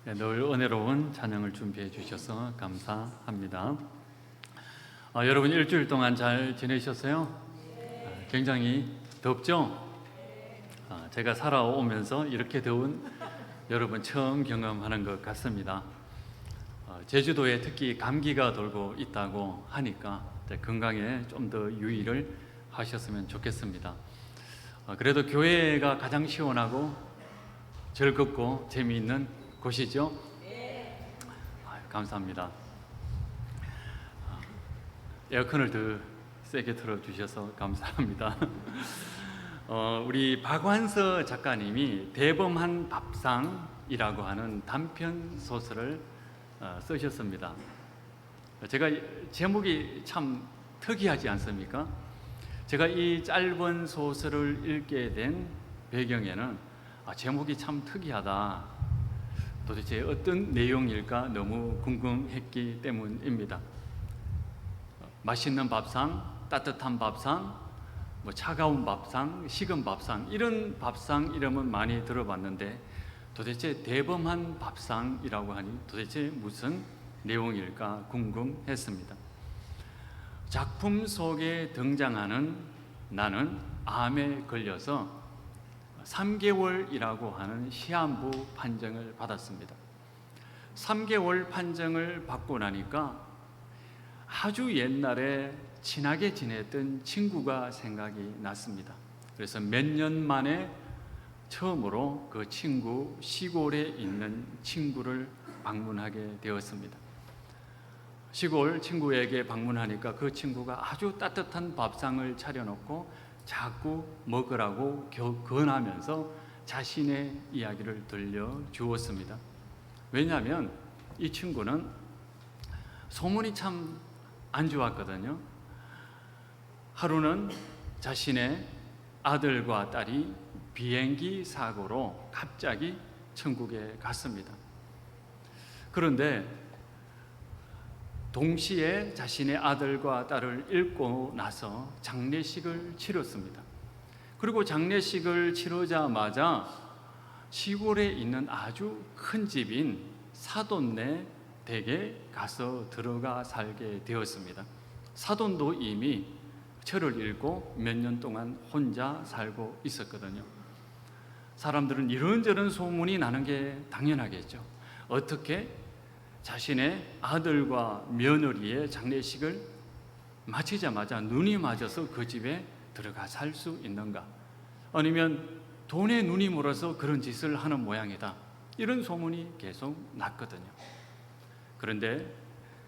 네, 늘 은혜로운 찬양을 준비해 주셔서 감사합니다. 여러분 일주일 동안 잘 지내셨어요? 굉장히 덥죠? 제가 살아오면서 이렇게 더운 여러분 처음 경험하는 것 같습니다. 제주도에 특히 감기가 돌고 있다고 하니까 건강에 좀 더 유의를 하셨으면 좋겠습니다. 그래도 교회가 가장 시원하고 즐겁고 재미있는 곳이죠? 감사합니다. 에어컨을 더 세게 틀어주셔서 감사합니다. 우리 박완서 작가님이 대범한 밥상이라고 하는 단편 소설을 쓰셨습니다. 제가 제목이 참 특이하지 않습니까? 제가 이 짧은 소설을 읽게 된 배경에는 제목이 참 특이하다, 도대체 어떤 내용일까 너무 궁금했기 때문입니다. 맛있는 밥상, 따뜻한 밥상, 차가운 밥상, 식은 밥상, 이런 밥상 이름은 많이 들어봤는데 도대체 대범한 밥상이라고 하니 도대체 무슨 내용일까 궁금했습니다. 작품 속에 등장하는 나는 암에 걸려서 3개월이라고 하는 시한부 판정을 받았습니다. 3개월 판정을 받고 나니까 아주 옛날에 친하게 지냈던 친구가 생각이 났습니다. 그래서 몇 년 만에 처음으로 그 친구, 시골에 있는 친구를 방문하게 되었습니다. 시골 친구에게 방문하니까 그 친구가 아주 따뜻한 밥상을 차려놓고 자꾸 먹으라고 권하면서 자신의 이야기를 들려주었습니다. 왜냐하면 이 친구는 소문이 참 안 좋았거든요. 하루는 자신의 아들과 딸이 비행기 사고로 갑자기 천국에 갔습니다. 그런데 동시에 자신의 아들과 딸을 잃고 나서 장례식을 치렀습니다. 그리고 장례식을 치르자마자 시골에 있는 아주 큰 집인 사돈네 댁에 가서 들어가 살게 되었습니다. 사돈도 이미 철을 잃고 몇 년 동안 혼자 살고 있었거든요. 사람들은 이런저런 소문이 나는 게 당연하겠죠. 어떻게 자신의 아들과 며느리의 장례식을 마치자마자 눈이 맞아서 그 집에 들어가 살 수 있는가? 아니면 돈에 눈이 멀어서 그런 짓을 하는 모양이다, 이런 소문이 계속 났거든요. 그런데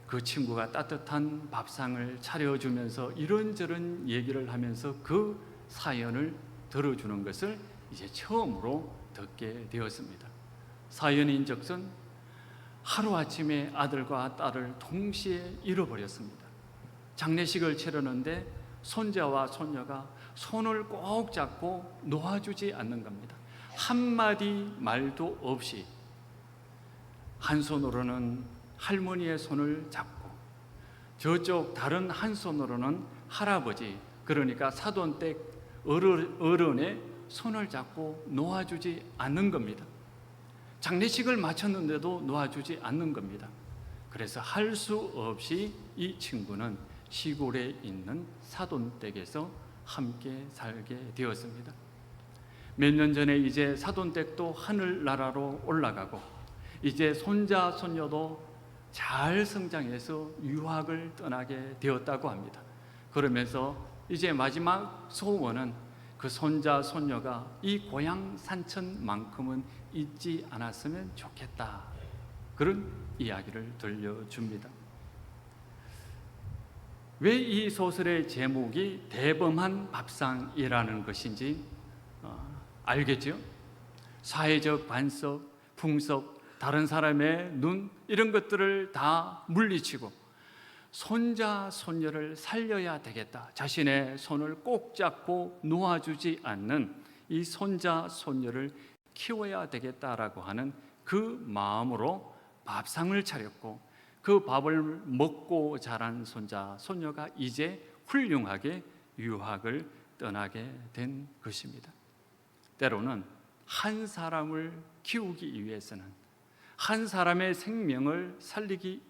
그 친구가 따뜻한 밥상을 차려주면서 이런저런 얘기를 하면서 그 사연을 들어주는 것을 이제 처음으로 듣게 되었습니다. 사연인즉슨 하루아침에 아들과 딸을 동시에 잃어버렸습니다. 장례식을 치르는데 손자와 손녀가 손을 꼭 잡고 놓아주지 않는 겁니다. 한마디 말도 없이 한 손으로는 할머니의 손을 잡고 저쪽 다른 한 손으로는 할아버지, 그러니까 사돈댁 어른의 손을 잡고 놓아주지 않는 겁니다. 장례식을 마쳤는데도 놓아주지 않는 겁니다. 그래서 할 수 없이 이 친구는 시골에 있는 사돈댁에서 함께 살게 되었습니다. 몇 년 전에 이제 사돈댁도 하늘나라로 올라가고 이제 손자, 손녀도 잘 성장해서 유학을 떠나게 되었다고 합니다. 그러면서 이제 마지막 소원은 그 손자, 손녀가 이 고향 산천만큼은 잊지 않았으면 좋겠다, 그런 이야기를 들려줍니다. 왜 이 소설의 제목이 대범한 밥상이라는 것인지 알겠죠? 사회적 관습, 풍습, 다른 사람의 눈, 이런 것들을 다 물리치고 손자, 손녀를 살려야 되겠다, 자신의 손을 꼭 잡고 놓아주지 않는 이 손자, 손녀를 키워야 되겠다라고 하는 그 마음으로 밥상을 차렸고 그 밥을 먹고 자란 손자, 손녀가 이제 훌륭하게 유학을 떠나게 된 것입니다. 때로는 한 사람을 키우기 위해서는 한 사람의 생명을 살리기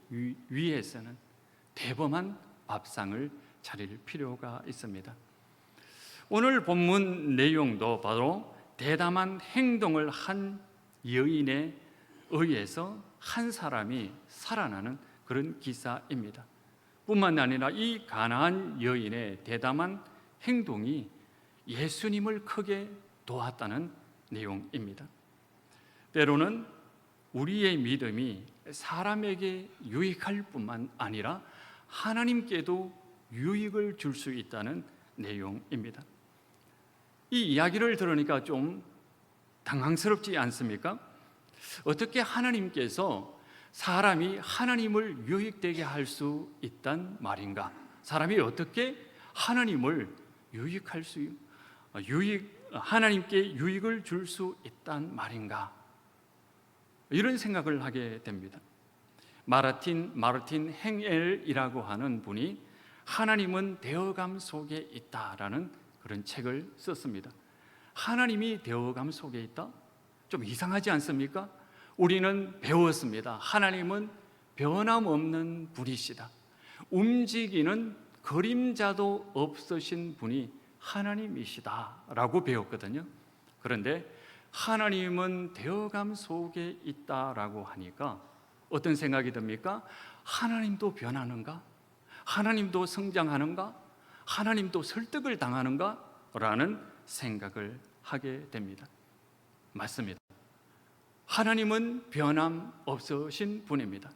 위해서는 대범한 밥상을 차릴 필요가 있습니다. 오늘 본문 내용도 바로 대담한 행동을 한 여인에 의해서 한 사람이 살아나는 그런 기사입니다. 뿐만 아니라 이 가나안 여인의 대담한 행동이 예수님을 크게 도왔다는 내용입니다. 때로는 우리의 믿음이 사람에게 유익할 뿐만 아니라 하나님께도 유익을 줄 수 있다는 내용입니다. 이 이야기를 들으니까 좀 당황스럽지 않습니까? 어떻게 하나님께서 사람이 하나님을 유익되게 할 수 있단 말인가? 사람이 어떻게 하나님을 하나님께 유익을 줄 수 있단 말인가? 이런 생각을 하게 됩니다. 마르틴 행엘이라고 하는 분이 하나님은 되어감 속에 있다라는 그런 책을 썼습니다. 하나님이 되어감 속에 있다? 좀 이상하지 않습니까? 우리는 배웠습니다. 하나님은 변함없는 분이시다. 움직이는 그림자도 없으신 분이 하나님이시다라고 배웠거든요. 그런데 하나님은 되어감 속에 있다라고 하니까 어떤 생각이 듭니까? 하나님도 변하는가? 하나님도 성장하는가? 하나님도 설득을 당하는가? 라는 생각을 하게 됩니다. 맞습니다. 하나님은 변함없으신 분입니다.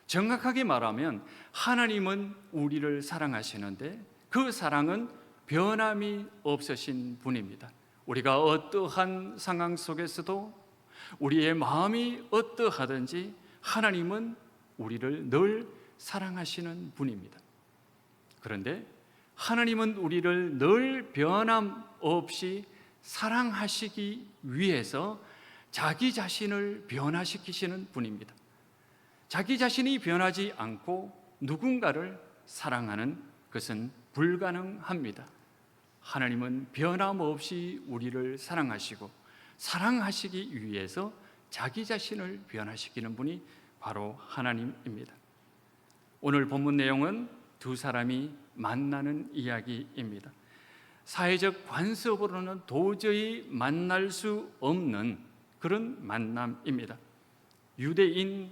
정확하게 말하면 하나님은 우리를 사랑하시는데 그 사랑은 변함이 없으신 분입니다. 우리가 어떠한 상황 속에서도 우리의 마음이 어떠하든지 하나님은 우리를 늘 사랑하시는 분입니다. 그런데 하나님은 우리를 늘 변함없이 사랑하시기 위해서 자기 자신을 변화시키시는 분입니다. 자기 자신이 변하지 않고 누군가를 사랑하는 것은 불가능합니다. 하나님은 변함없이 우리를 사랑하시고 사랑하시기 위해서 자기 자신을 변화시키는 분이 바로 하나님입니다. 오늘 본문 내용은 두 사람이 만나는 이야기입니다. 사회적 관습으로는 도저히 만날 수 없는 그런 만남입니다. 유대인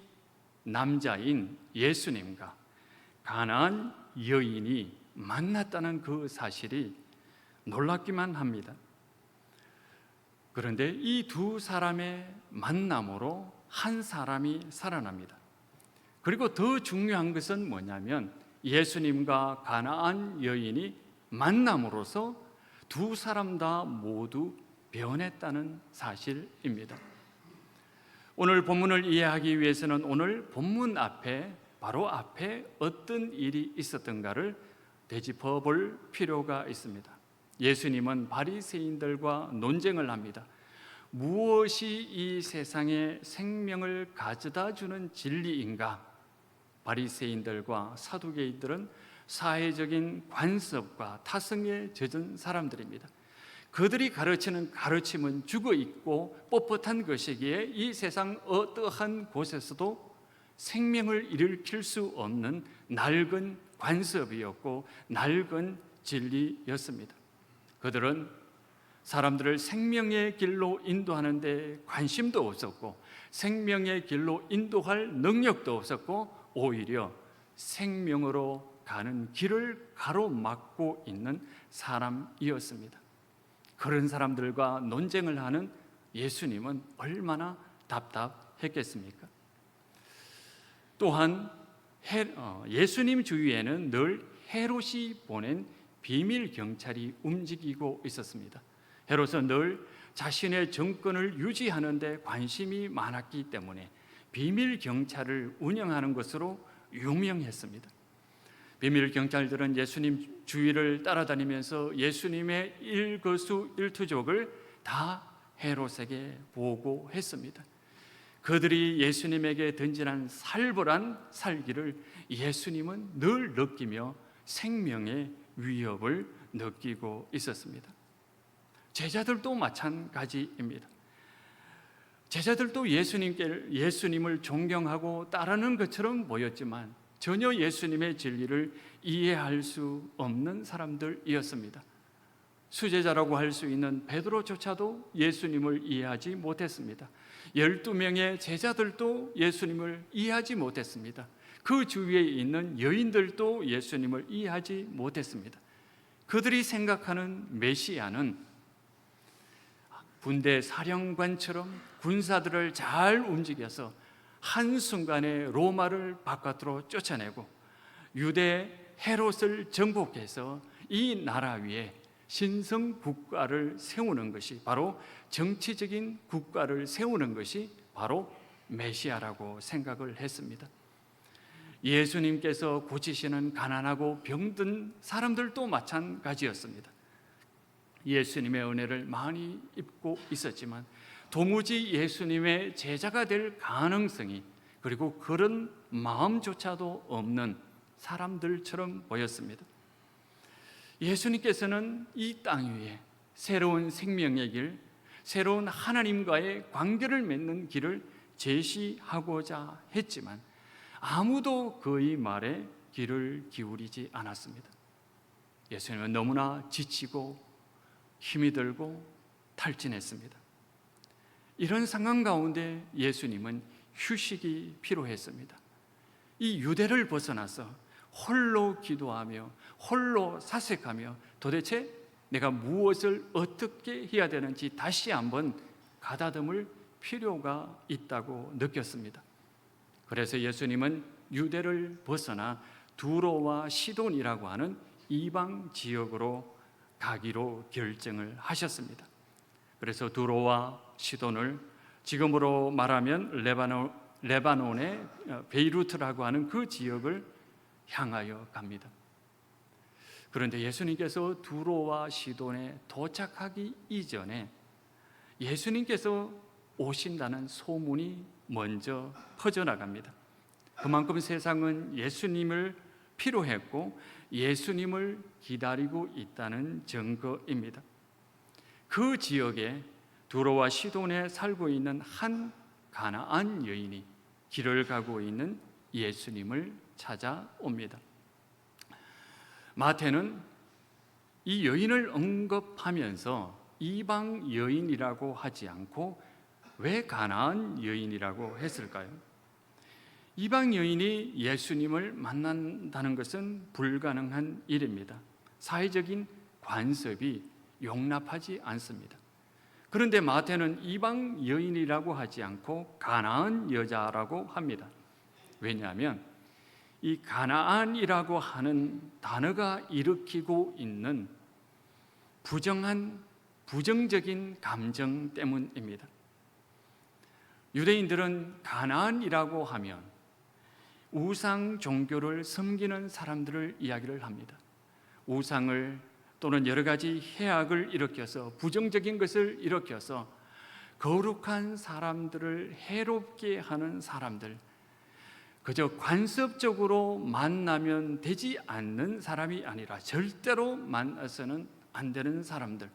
남자인 예수님과 가나안 여인이 만났다는 그 사실이 놀랍기만 합니다. 그런데 이 두 사람의 만남으로 한 사람이 살아납니다. 그리고 더 중요한 것은 뭐냐면 예수님과 가나안 여인이 만남으로써 두 사람 다 모두 변했다는 사실입니다. 오늘 본문을 이해하기 위해서는 오늘 본문 앞에 바로 앞에 어떤 일이 있었던가를 되짚어 볼 필요가 있습니다. 예수님은 바리새인들과 논쟁을 합니다. 무엇이 이 세상에 생명을 가져다 주는 진리인가? 바리새인들과 사두개인들은 사회적인 관습과 타성에 젖은 사람들입니다. 그들이 가르치는 가르침은 죽어 있고 뻣뻣한 것이기에 이 세상 어떠한 곳에서도 생명을 일으킬 수 없는 낡은 관습이었고 낡은 진리였습니다. 그들은 사람들을 생명의 길로 인도하는 데 관심도 없었고 생명의 길로 인도할 능력도 없었고 오히려 생명으로 가는 길을 가로막고 있는 사람이었습니다. 그런 사람들과 논쟁을 하는 예수님은 얼마나 답답했겠습니까? 또한 예수님 주위에는 늘 헤롯이 보낸 비밀 경찰이 움직이고 있었습니다. 헤롯은 늘 자신의 정권을 유지하는 데 관심이 많았기 때문에 비밀 경찰을 운영하는 것으로 유명했습니다. 비밀 경찰들은 예수님 주위를 따라다니면서 예수님의 일거수일투족을 다 헤롯에게 보고했습니다. 그들이 예수님에게 던지는 살벌한 살기를 예수님은 늘 느끼며 생명의 위협을 느끼고 있었습니다. 제자들도 마찬가지입니다. 제자들도 예수님을 존경하고 따르는 것처럼 보였지만 전혀 예수님의 진리를 이해할 수 없는 사람들이었습니다. 수제자라고 할 수 있는 베드로조차도 예수님을 이해하지 못했습니다. 12명의 제자들도 예수님을 이해하지 못했습니다. 그 주위에 있는 여인들도 예수님을 이해하지 못했습니다. 그들이 생각하는 메시아는 군대 사령관처럼 군사들을 잘 움직여서 한순간에 로마를 바깥으로 쫓아내고 유대 헤롯을 정복해서 이 나라 위에 신성 국가를 세우는 것이, 바로 정치적인 국가를 세우는 것이 바로 메시아라고 생각을 했습니다. 예수님께서 고치시는 가난하고 병든 사람들도 마찬가지였습니다. 예수님의 은혜를 많이 입고 있었지만 도무지 예수님의 제자가 될 가능성이, 그리고 그런 마음조차도 없는 사람들처럼 보였습니다. 예수님께서는 이 땅 위에 새로운 생명의 길, 새로운 하나님과의 관계를 맺는 길을 제시하고자 했지만 아무도 그의 말에 귀를 기울이지 않았습니다. 예수님은 너무나 지치고 힘이 들고 탈진했습니다. 이런 상황 가운데 예수님은 휴식이 필요했습니다. 이 유대를 벗어나서 홀로 기도하며 홀로 사색하며 도대체 내가 무엇을 어떻게 해야 되는지 다시 한번 가다듬을 필요가 있다고 느꼈습니다. 그래서 예수님은 유대를 벗어나 두로와 시돈이라고 하는 이방 지역으로 가기로 결정을 하셨습니다. 그래서 두로와 시돈을 지금으로 말하면 레바논의 베이루트라고 하는 그 지역을 향하여 갑니다. 그런데 예수님께서 두로와 시돈에 도착하기 이전에 예수님께서 오신다는 소문이 먼저 퍼져나갑니다. 그만큼 세상은 예수님을 필요했고 예수님을 기다리고 있다는 증거입니다. 그 지역에 두로와 시돈에 살고 있는 한 가나안 여인이 길을 가고 있는 예수님을 찾아옵니다. 마태는 이 여인을 언급하면서 이방 여인이라고 하지 않고 왜 가나안 여인이라고 했을까요? 이방 여인이 예수님을 만난다는 것은 불가능한 일입니다. 사회적인 관습이 용납하지 않습니다. 그런데 마태는 이방 여인이라고 하지 않고 가나안 여자라고 합니다. 왜냐하면 이 가나안이라고 하는 단어가 일으키고 있는 부정적인 감정 때문입니다. 유대인들은 가나안이라고 하면 우상 종교를 섬기는 사람들을 이야기를 합니다. 우상을 또는 여러 가지 해악을 일으켜서, 부정적인 것을 일으켜서 거룩한 사람들을 해롭게 하는 사람들, 그저 관습적으로 만나면 되지 않는 사람이 아니라 절대로 만나서는 안 되는 사람들,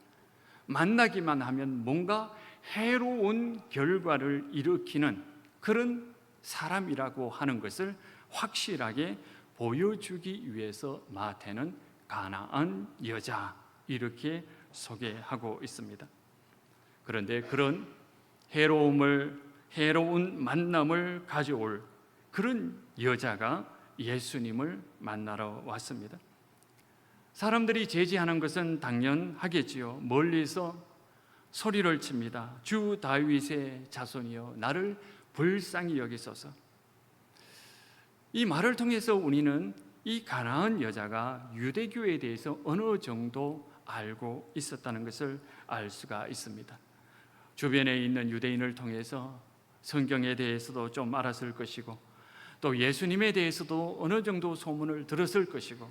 만나기만 하면 뭔가 해로운 결과를 일으키는 그런 사람이라고 하는 것을 확실하게 보여주기 위해서 마태는 가나안 여자 이렇게 소개하고 있습니다. 그런데 그런 해로운 만남을 가져올 그런 여자가 예수님을 만나러 왔습니다. 사람들이 제지하는 것은 당연하겠지요. 멀리서 소리를 칩니다. 주 다윗의 자손이여 나를 불쌍히 여기소서. 이 말을 통해서 우리는 이 가나안 여자가 유대교에 대해서 어느 정도 알고 있었다는 것을 알 수가 있습니다. 주변에 있는 유대인을 통해서 성경에 대해서도 좀 알았을 것이고, 또 예수님에 대해서도 어느 정도 소문을 들었을 것이고,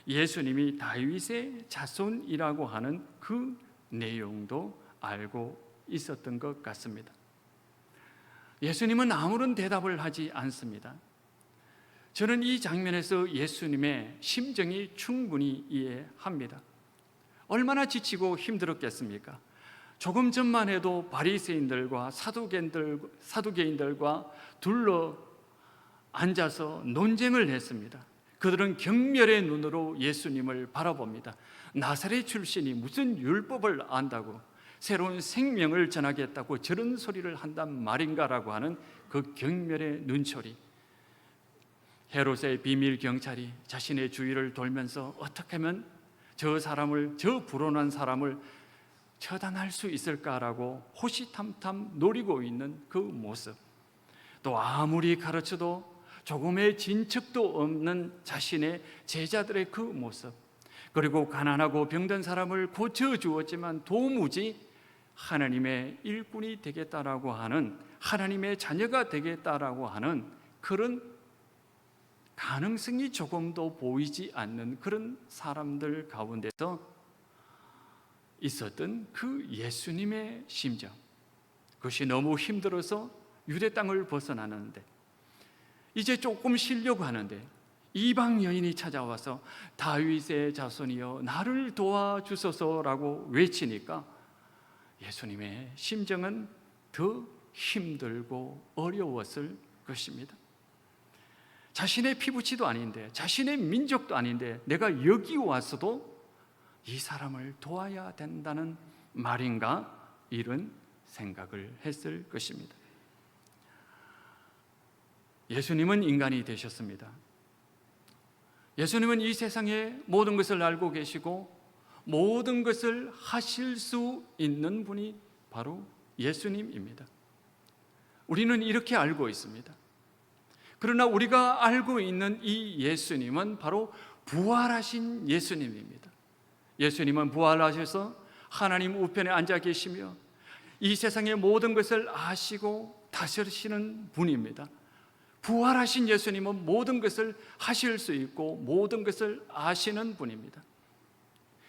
예수님이 다윗의 자손이라고 하는 그 내용도 알고 있었던 것 같습니다. 예수님은 아무런 대답을 하지 않습니다. 저는 이 장면에서 예수님의 심정이 충분히 이해합니다. 얼마나 지치고 힘들었겠습니까? 조금 전만 해도 바리새인들과 사두개인들과 둘러 앉아서 논쟁을 했습니다. 그들은 경멸의 눈으로 예수님을 바라봅니다. 나사렛 출신이 무슨 율법을 안다고, 새로운 생명을 전하겠다고 저런 소리를 한단 말인가라고 하는 그 경멸의 눈초리. 헤롯의 비밀 경찰이 자신의 주위를 돌면서 어떻게 하면 저 불온한 사람을 처단할 수 있을까라고 호시탐탐 노리고 있는 그 모습, 또 아무리 가르쳐도 조금의 진척도 없는 자신의 제자들의 그 모습, 그리고 가난하고 병든 사람을 고쳐주었지만 도무지 하나님의 일꾼이 되겠다라고 하는, 하나님의 자녀가 되겠다라고 하는 그런 가능성이 조금도 보이지 않는 그런 사람들 가운데서 있었던 그 예수님의 심정, 그것이 너무 힘들어서 유대 땅을 벗어나는데 이제 조금 쉬려고 하는데 이방 여인이 찾아와서 다윗의 자손이여 나를 도와주소서라고 외치니까 예수님의 심정은 더 힘들고 어려웠을 것입니다. 자신의 피부치도 아닌데, 자신의 민족도 아닌데 내가 여기 와서도 이 사람을 도와야 된다는 말인가, 이런 생각을 했을 것입니다. 예수님은 인간이 되셨습니다. 예수님은 이 세상의 모든 것을 알고 계시고 모든 것을 하실 수 있는 분이 바로 예수님입니다. 우리는 이렇게 알고 있습니다. 그러나 우리가 알고 있는 이 예수님은 바로 부활하신 예수님입니다. 예수님은 부활하셔서 하나님 우편에 앉아 계시며 이 세상의 모든 것을 아시고 다스리시는 분입니다. 부활하신 예수님은 모든 것을 하실 수 있고 모든 것을 아시는 분입니다.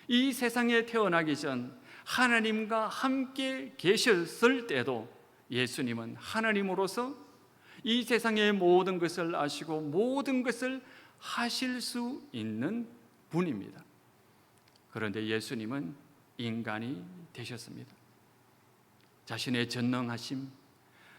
이 세상에 태어나기 전 하나님과 함께 계셨을 때도 예수님은 하나님으로서 이 세상의 모든 것을 아시고 모든 것을 하실 수 있는 분입니다. 그런데 예수님은 인간이 되셨습니다. 자신의 전능하심,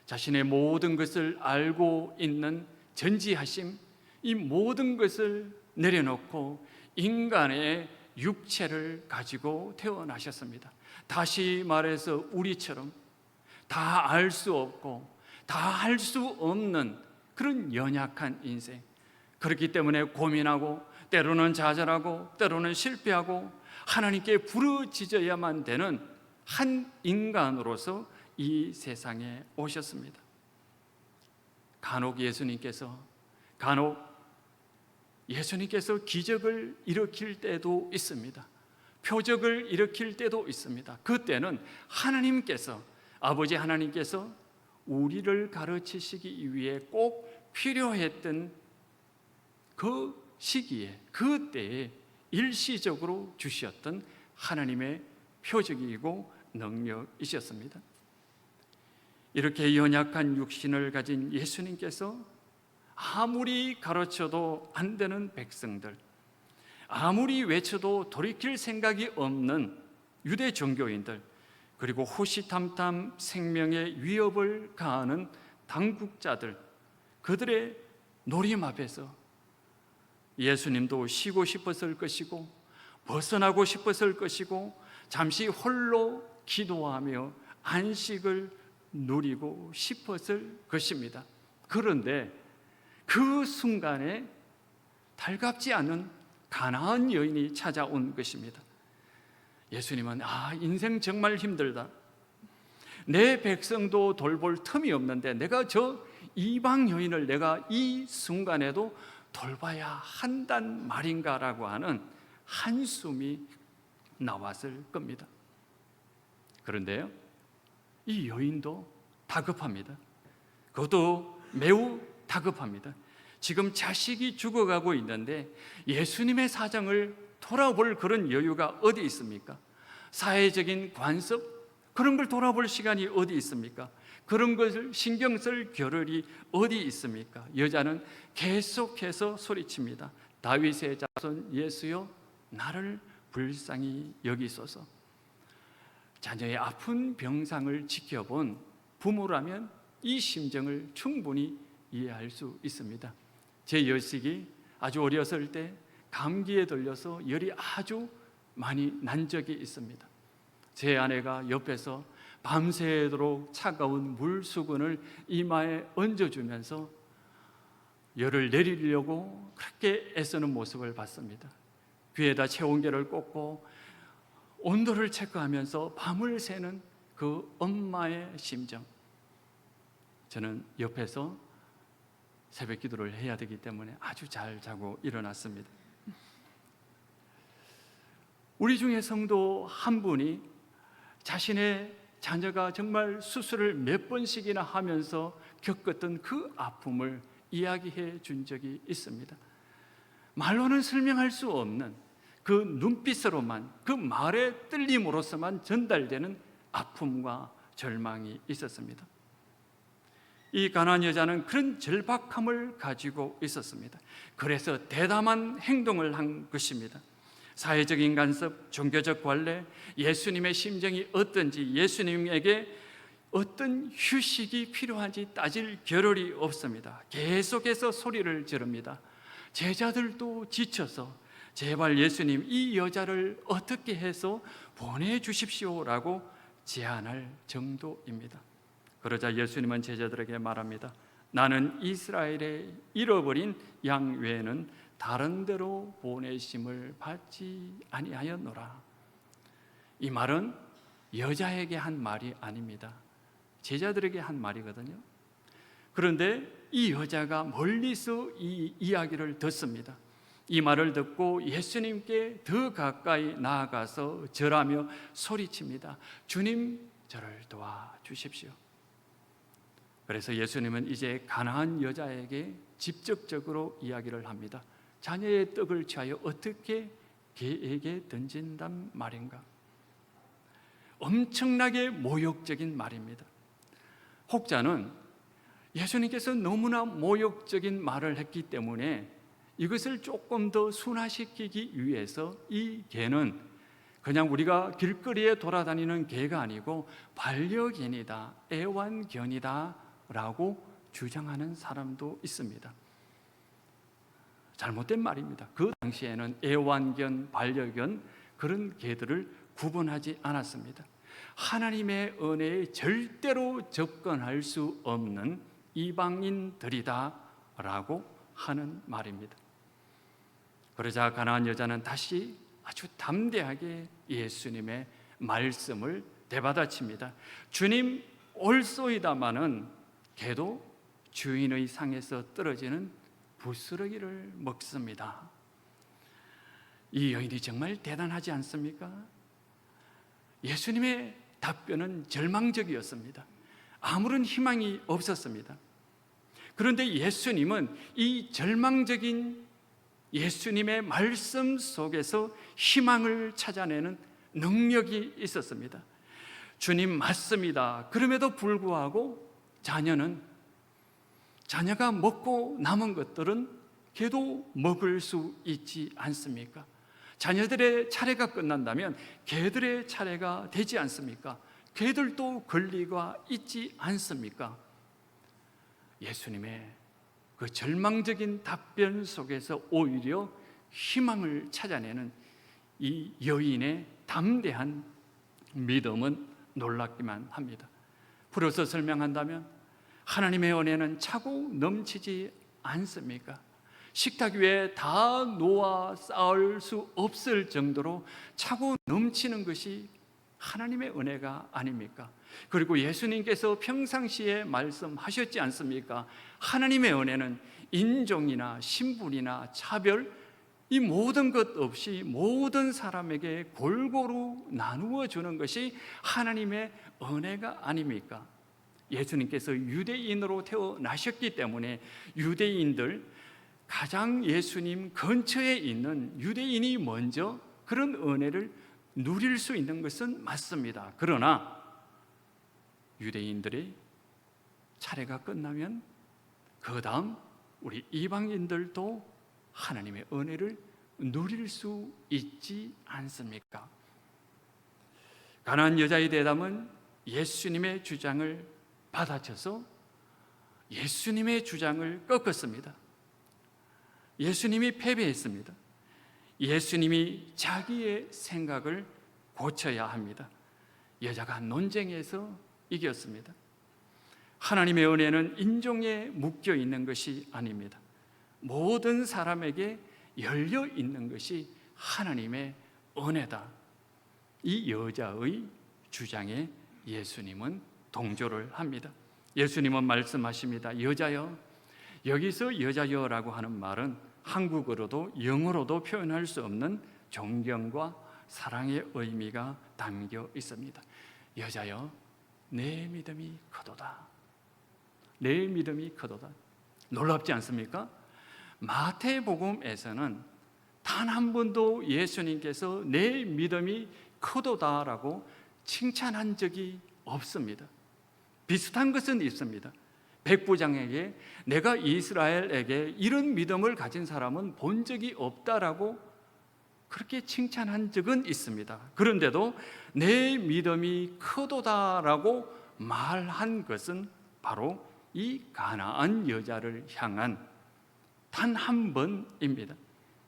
자신의 모든 것을 알고 있는 전지하심, 이 모든 것을 내려놓고 인간의 육체를 가지고 태어나셨습니다. 다시 말해서 우리처럼 다 알 수 없고 다 할 수 없는 그런 연약한 인생, 그렇기 때문에 고민하고 때로는 좌절하고 때로는 실패하고 하나님께 부르짖어야만 되는 한 인간으로서 이 세상에 오셨습니다. 간혹 예수님께서 기적을 일으킬 때도 있습니다. 표적을 일으킬 때도 있습니다. 그때는 아버지 하나님께서 우리를 가르치시기 위해 꼭 필요했던 그 시기에, 그때에 일시적으로 주셨던 하나님의 표적이고 능력이셨습니다. 이렇게 연약한 육신을 가진 예수님께서 아무리 가르쳐도 안 되는 백성들, 아무리 외쳐도 돌이킬 생각이 없는 유대 종교인들, 그리고 호시탐탐 생명의 위협을 가하는 당국자들, 그들의 노림 앞에서 예수님도 쉬고 싶었을 것이고 벗어나고 싶었을 것이고 잠시 홀로 기도하며 안식을 누리고 싶었을 것입니다. 그런데 그 순간에 달갑지 않은 가나안 여인이 찾아온 것입니다. 예수님은 인생 정말 힘들다, 내 백성도 돌볼 틈이 없는데 내가 저 이방 여인을 내가 이 순간에도 돌봐야 한단 말인가라고 하는 한숨이 나왔을 겁니다. 그런데요, 이 여인도 다급합니다. 그것도 매우 다급합니다. 지금 자식이 죽어가고 있는데 예수님의 사정을 돌아볼 그런 여유가 어디 있습니까? 사회적인 관습, 그런 걸 돌아볼 시간이 어디 있습니까? 그런 것을 신경 쓸 겨를이 어디 있습니까? 여자는 계속해서 소리칩니다. 다윗의 자손 예수여 나를 불쌍히 여기소서. 자녀의 아픈 병상을 지켜본 부모라면 이 심정을 충분히 이해할 수 있습니다. 제 여식이 아주 어렸을 때 감기에 걸려서 열이 아주 많이 난 적이 있습니다. 제 아내가 옆에서 밤새도록 차가운 물수건을 이마에 얹어주면서 열을 내리려고 그렇게 애쓰는 모습을 봤습니다. 귀에다 체온계를 꽂고 온도를 체크하면서 밤을 새는 그 엄마의 심정, 저는 옆에서 새벽 기도를 해야 되기 때문에 아주 잘 자고 일어났습니다. 우리 중에 성도 한 분이 자신의 자녀가 정말 수술을 몇 번씩이나 하면서 겪었던 그 아픔을 이야기해 준 적이 있습니다. 말로는 설명할 수 없는 그 눈빛으로만, 그 말의 떨림으로서만 전달되는 아픔과 절망이 있었습니다. 이 가난한 여자는 그런 절박함을 가지고 있었습니다. 그래서 대담한 행동을 한 것입니다. 사회적인 간섭, 종교적 관례, 예수님의 심정이 어떤지, 예수님에게 어떤 휴식이 필요한지 따질 겨를이 없습니다. 계속해서 소리를 지릅니다. 제자들도 지쳐서 제발 예수님, 이 여자를 어떻게 해서 보내주십시오라고 제안할 정도입니다. 그러자 예수님은 제자들에게 말합니다. 나는 이스라엘의 잃어버린 양 외에는 다른 데로 보내심을 받지 아니하였노라. 이 말은 여자에게 한 말이 아닙니다. 제자들에게 한 말이거든요. 그런데 이 여자가 멀리서 이 이야기를 듣습니다. 이 말을 듣고 예수님께 더 가까이 나아가서 절하며 소리칩니다. 주님, 저를 도와주십시오. 그래서 예수님은 이제 가난한 여자에게 직접적으로 이야기를 합니다. 자녀의 떡을 취하여 어떻게 개에게 던진단 말인가? 엄청나게 모욕적인 말입니다. 혹자는 예수님께서 너무나 모욕적인 말을 했기 때문에 이것을 조금 더 순화시키기 위해서 이 개는 그냥 우리가 길거리에 돌아다니는 개가 아니고 반려견이다, 애완견이다 라고 주장하는 사람도 있습니다. 잘못된 말입니다. 그 당시에는 애완견, 반려견 그런 개들을 구분하지 않았습니다. 하나님의 은혜에 절대로 접근할 수 없는 이방인들이다 라고 하는 말입니다. 그러자 가난한 여자는 다시 아주 담대하게 예수님의 말씀을 되받아칩니다. 주님, 옳소이다마는 개도 주인의 상에서 떨어지는 부스러기를 먹습니다. 이 여인이 정말 대단하지 않습니까? 예수님의 답변은 절망적이었습니다. 아무런 희망이 없었습니다. 그런데 예수님은 이 절망적인 예수님의 말씀 속에서 희망을 찾아내는 능력이 있었습니다. 주님 맞습니다. 그럼에도 불구하고 자녀가 먹고 남은 것들은 개도 먹을 수 있지 않습니까? 자녀들의 차례가 끝난다면 개들의 차례가 되지 않습니까? 개들도 권리가 있지 않습니까? 예수님의 그 절망적인 답변 속에서 오히려 희망을 찾아내는 이 여인의 담대한 믿음은 놀랍기만 합니다. 풀어서 설명한다면 하나님의 은혜는 차고 넘치지 않습니까? 식탁 위에 다 놓아 쌓을 수 없을 정도로 차고 넘치는 것이 하나님의 은혜가 아닙니까? 그리고 예수님께서 평상시에 말씀하셨지 않습니까? 하나님의 은혜는 인종이나 신분이나 차별 이 모든 것 없이 모든 사람에게 골고루 나누어 주는 것이 하나님의 은혜가 아닙니까? 예수님께서 유대인으로 태어나셨기 때문에 유대인들 가장 예수님 근처에 있는 유대인이 먼저 그런 은혜를 누릴 수 있는 것은 맞습니다. 그러나 유대인들의 차례가 끝나면 그 다음 우리 이방인들도 하나님의 은혜를 누릴 수 있지 않습니까? 가난한 여자의 대담은 예수님의 주장을 받아쳐서 예수님의 주장을 꺾었습니다. 예수님이 패배했습니다. 예수님이 자기의 생각을 고쳐야 합니다. 여자가 논쟁에서 이겼습니다. 하나님의 은혜는 인종에 묶여 있는 것이 아닙니다. 모든 사람에게 열려 있는 것이 하나님의 은혜다. 이 여자의 주장에 예수님은 동조를 합니다. 예수님은 말씀하십니다. 여자여, 여기서 여자여라고 하는 말은 한국어로도 영어로도 표현할 수 없는 존경과 사랑의 의미가 담겨 있습니다. 여자여, 내 믿음이 크도다. 내 믿음이 크도다. 놀랍지 않습니까? 마태복음에서는 단 한 번도 예수님께서 내 믿음이 크도다라고 칭찬한 적이 없습니다. 비슷한 것은 있습니다. 백부장에게 내가 이스라엘에게 이런 믿음을 가진 사람은 본 적이 없다라고 그렇게 칭찬한 적은 있습니다. 그런데도 내 믿음이 크도다라고 말한 것은 바로 이 가나안 여자를 향한 단 한 번입니다.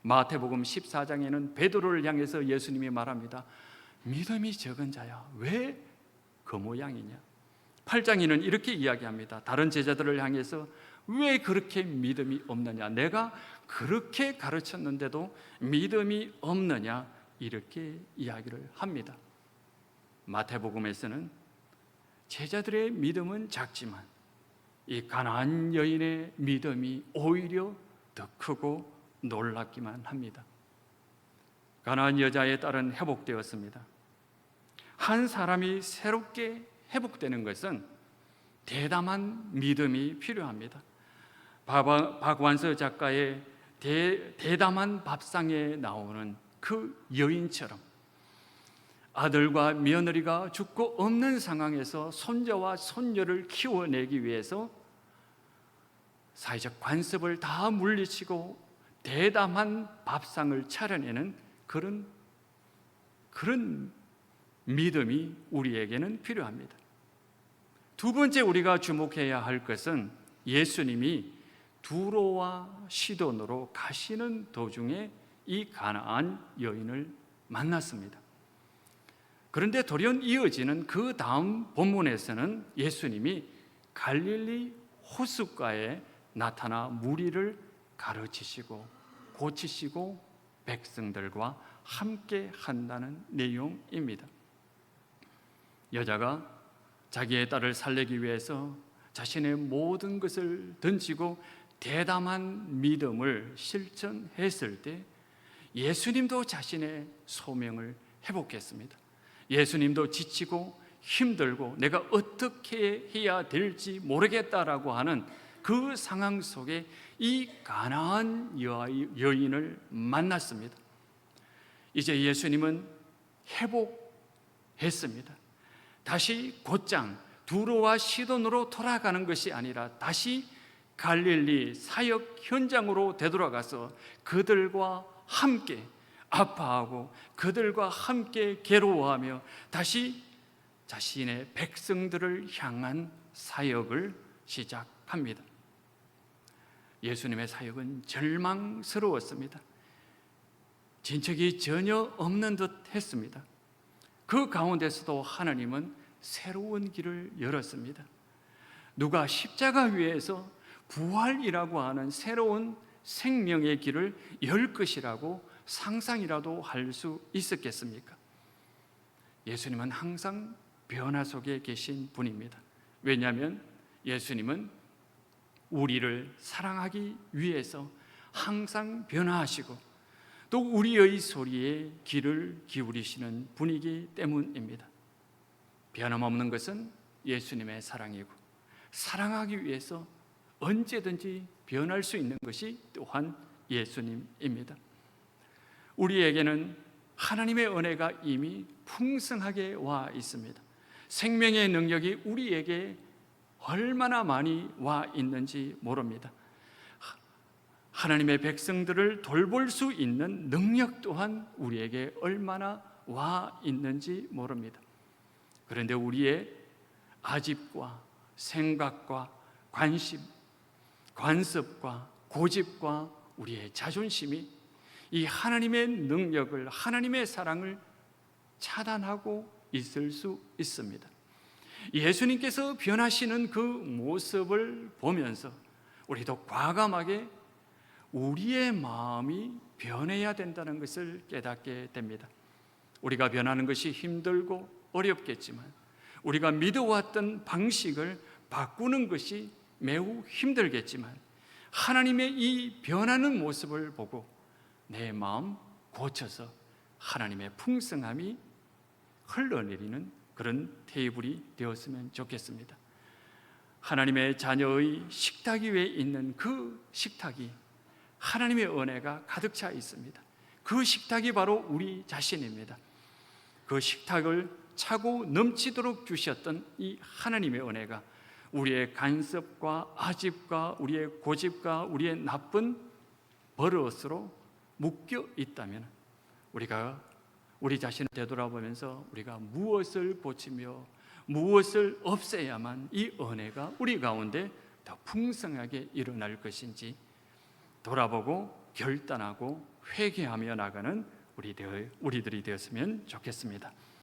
마태복음 14장에는 베드로를 향해서 예수님이 말합니다. 믿음이 적은 자야, 왜 그 모양이냐? 8장에는 이렇게 이야기합니다. 다른 제자들을 향해서 왜 그렇게 믿음이 없느냐? 내가 그렇게 가르쳤는데도 믿음이 없느냐? 이렇게 이야기를 합니다. 마태복음에서는 제자들의 믿음은 작지만 이 가나안 여인의 믿음이 오히려 더 크고 놀랍기만 합니다. 가나안 여자의 딸은 회복되었습니다. 한 사람이 새롭게 회복되는 것은 대담한 믿음이 필요합니다. 박완서 작가의 대담한 밥상에 나오는 그 여인처럼 아들과 며느리가 죽고 없는 상황에서 손자와 손녀를 키워내기 위해서 사회적 관습을 다 물리치고 대담한 밥상을 차려내는 그런 믿음이 우리에게는 필요합니다. 두 번째 우리가 주목해야 할 것은 예수님이 두로와 시돈으로 가시는 도중에 이 가나안 여인을 만났습니다. 그런데 돌연 이어지는 그 다음 본문에서는 예수님이 갈릴리 호숫가에 나타나 무리를 가르치시고 고치시고 백성들과 함께 한다는 내용입니다. 여자가 자기의 딸을 살리기 위해서 자신의 모든 것을 던지고 대담한 믿음을 실천했을 때 예수님도 자신의 소명을 회복했습니다. 예수님도 지치고 힘들고 내가 어떻게 해야 될지 모르겠다라고 하는 그 상황 속에 이 가나안 여인을 만났습니다. 이제 예수님은 회복했습니다. 다시 곧장 두로와 시돈으로 돌아가는 것이 아니라 다시 갈릴리 사역 현장으로 되돌아가서 그들과 함께 아파하고 그들과 함께 괴로워하며 다시 자신의 백성들을 향한 사역을 시작합니다. 예수님의 사역은 절망스러웠습니다. 진척이 전혀 없는 듯 했습니다. 그 가운데서도 하나님은 새로운 길을 열었습니다. 누가 십자가 위에서 부활이라고 하는 새로운 생명의 길을 열 것이라고 상상이라도 할 수 있었겠습니까? 예수님은 항상 변화 속에 계신 분입니다. 왜냐하면 예수님은 우리를 사랑하기 위해서 항상 변화하시고 또 우리의 소리에 귀를 기울이시는 분이기 때문입니다. 변함없는 것은 예수님의 사랑이고 사랑하기 위해서 언제든지 변할 수 있는 것이 또한 예수님입니다. 우리에게는 하나님의 은혜가 이미 풍성하게 와 있습니다. 생명의 능력이 우리에게 얼마나 많이 와 있는지 모릅니다. 하나님의 백성들을 돌볼 수 있는 능력 또한 우리에게 얼마나 와 있는지 모릅니다. 그런데 우리의 아집과 생각과 관심, 관습과 고집과 우리의 자존심이 이 하나님의 능력을, 하나님의 사랑을 차단하고 있을 수 있습니다. 예수님께서 변하시는 그 모습을 보면서 우리도 과감하게 우리의 마음이 변해야 된다는 것을 깨닫게 됩니다. 우리가 변하는 것이 힘들고 어렵겠지만, 우리가 믿어왔던 방식을 바꾸는 것이 매우 힘들겠지만, 하나님의 이 변하는 모습을 보고 내 마음 고쳐서 하나님의 풍성함이 흘러내리는 그런 테이블이 되었으면 좋겠습니다. 하나님의 자녀의 식탁 위에 있는 그 식탁이 하나님의 은혜가 가득 차 있습니다. 그 식탁이 바로 우리 자신입니다. 그 식탁을 차고 넘치도록 주셨던 이 하나님의 은혜가 우리의 간섭과 아집과 우리의 고집과 우리의 나쁜 버릇으로 묶여 있다면, 우리가 우리 자신을 되돌아보면서 우리가 무엇을 고치며 무엇을 없애야만 이 은혜가 우리 가운데 더 풍성하게 일어날 것인지 돌아보고 결단하고 회개하며 나가는 우리들이 되었으면 좋겠습니다.